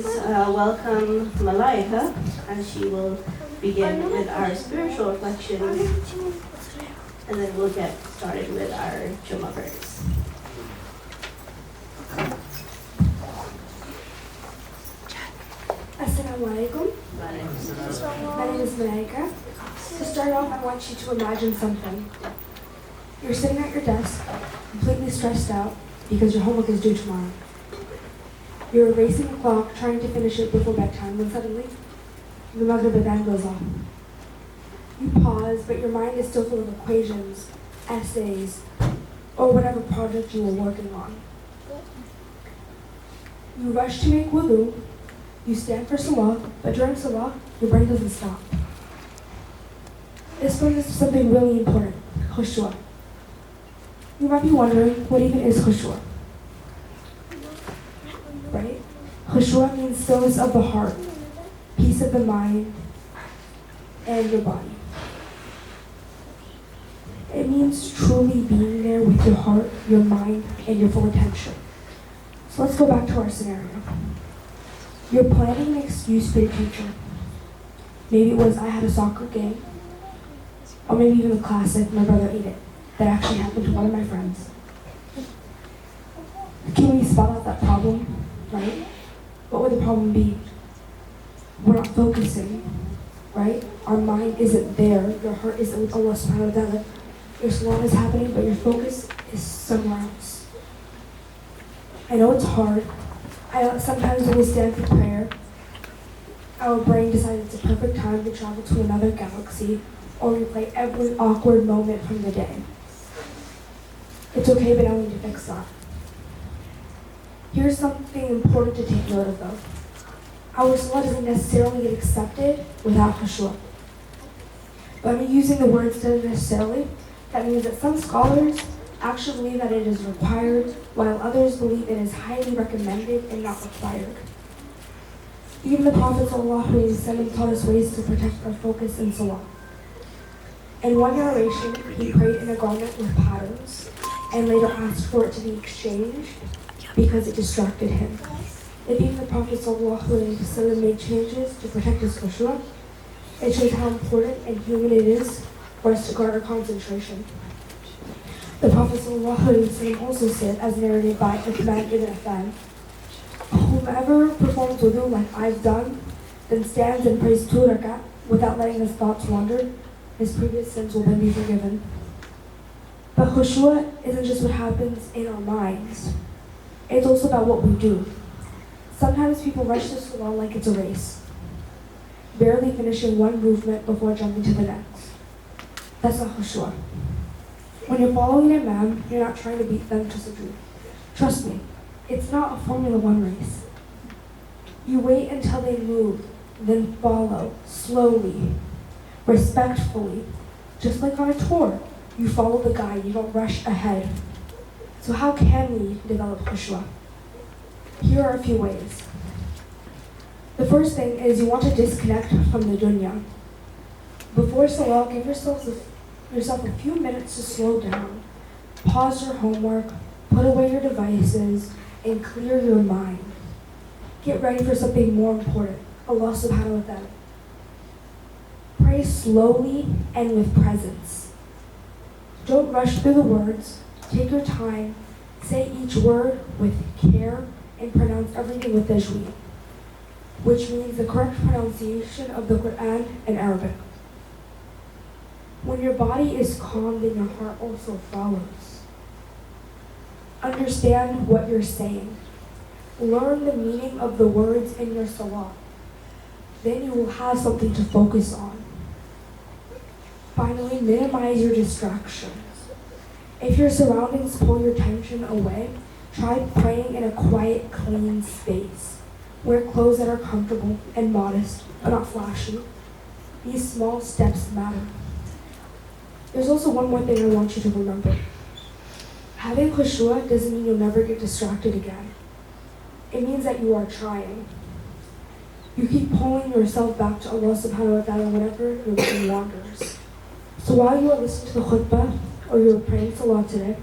Welcome Malaika, and she will begin with our spiritual reflection, and then we'll get started with our Jum'ah prayers. Assalamu alaikum. My name is Malaika. To start off, I want you to imagine something. You're sitting at your desk, completely stressed out because your homework is due tomorrow. You're erasing the clock, trying to finish it before bedtime, when suddenly, the Maghrib adhan goes off. You pause, but your mind is still full of equations, essays, or whatever project you were working on. You rush to make wudu, you stand for salah, but during salah, your brain doesn't stop. This brings us to something really important, khushu'. You might be wondering, what even is khushu'? Right? Khushu' means stillness of the heart, peace of the mind, and your body. It means truly being there with your heart, your mind, and your full attention. So let's go back to our scenario. You're planning an excuse for your future. Maybe it was, I had a soccer game, or maybe even a classic, my brother ate it, that actually happened to one of my friends. Can we spell out that problem, right? What would the problem be? We're not focusing, right? Our mind isn't there. Your heart isn't with Allah subhanahu wa ta'ala. Your salah is happening, but your focus is somewhere else. I know it's hard. Sometimes when we stand for prayer, our brain decides it's a perfect time to travel to another galaxy or replay every awkward moment from the day. It's okay, but I need to fix that. Here's something important to take note of though. Our salah doesn't necessarily get accepted without khushu'. But I'm using the word instead of necessarily. That means that some scholars actually believe that it is required, while others believe it is highly recommended and not required. Even the Prophet ﷺ taught us ways to protect our focus in salah. In one narration, he prayed in a garment with patterns, and later asked for it to be exchanged because it distracted him. If even the Prophet ﷺ made changes to protect his khushu', it shows how important and human it is for us to guard our concentration. The Prophet ﷺ also said, as narrated by Uthman ibn Affan, whomever performs wudu like I've done, then stands and prays 2 rak'ah without letting his thoughts wander, his previous sins will then be forgiven. But khushu' isn't just what happens in our minds. It's also about what we do. Sometimes people rush to salah like it's a race, barely finishing one movement before jumping to the next. That's not khushu'. When you're following an imam, you're not trying to beat them to sujood. Trust me, it's not a Formula One race. You wait until they move, then follow, slowly, respectfully. Just like on a tour, you follow the guide, you don't rush ahead. So how can we develop khushu'? Here are a few ways. The first thing is you want to disconnect from the dunya. Before salah, give yourself a few minutes to slow down, pause your homework, put away your devices, and clear your mind. Get ready for something more important, Allah subhanahu wa ta'ala. Pray slowly and with presence. Don't rush through the words, take your time, say each word with care, and pronounce everything with tajweed, which means the correct pronunciation of the Quran in Arabic. When your body is calm, then your heart also follows. Understand what you're saying. Learn the meaning of the words in your salah. Then you will have something to focus on. Finally, minimize your distractions. If your surroundings pull your attention away, try praying in a quiet, clean space. Wear clothes that are comfortable and modest, but not flashy. These small steps matter. There's also one more thing I want you to remember. Having khushu' doesn't mean you'll never get distracted again. It means that you are trying. You keep pulling yourself back to Allah subhanahu wa ta'ala whenever your mind wanders. So while you are listening to the khutbah or you are praying salah today,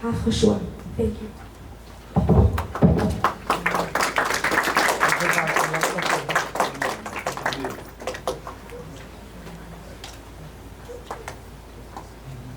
have khushu'. Thank you.